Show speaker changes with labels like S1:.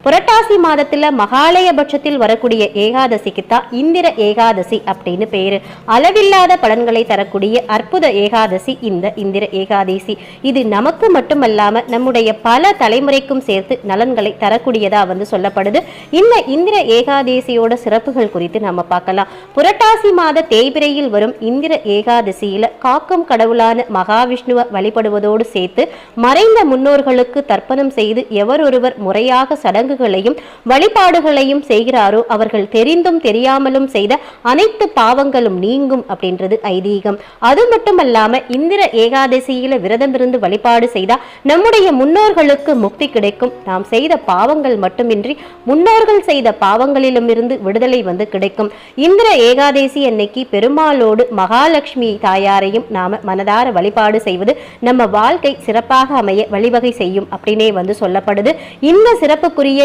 S1: புரட்டாசி மாதத்துல மகாலயபட்சத்தில் வரக்கூடிய ஏகாதசிக்கு தான் இந்திர ஏகாதசி அப்படின்னு பேரு. அளவில்லாத பலன்களை தரக்கூடிய அற்புத ஏகாதசி இந்த இந்திர ஏகாதசி. இது நமக்கு மட்டுமல்லாம நம்முடைய பல தலைமுறைக்கும் சேர்த்து நலன்களை தரக்கூடியதா சொல்லப்படுது. இந்த இந்திர ஏகாதசியோட சிறப்புகள் குறித்து நம்ம பார்க்கலாம். புரட்டாசி மாத தேய்பிரையில் வரும் இந்திர ஏகாதசியில காக்கும் கடவுளான மகாவிஷ்ணுவை வழிபடுவதோடு சேர்த்து மறைந்த முன்னோர்களுக்கு தர்ப்பணம் செய்து எவரொருவர் முறையாக சடங்கு வழிபாடுகளையும் செய்கிறாரோ அவர்கள் தெரிந்தும் தெரியாமலும் செய்த அனைத்து பாவங்களும் நீங்கும் அப்படின்றது ஐதீகம். அது மட்டுமல்லாம இந்திர ஏகாதசியில விரதம் இருந்து வழிபாடு செய்தா நம்முடைய முன்னோர்களுக்கு முக்தி கிடைக்கும். நாம் செய்த பாவங்கள் மட்டுமின்றி முன்னோர்கள் செய்த பாவங்களிலும் இருந்து விடுதலை கிடைக்கும். இந்திர ஏகாதசி அன்னைக்கு பெருமாளோடு மகாலட்சுமி தாயாரையும் நாம மனதார வழிபாடு செய்வது நம்ம வாழ்க்கை சிறப்பாக அமைய வழிவகை செய்யும் அப்படின்னே சொல்லப்படுது. இந்த சிறப்புக்குரிய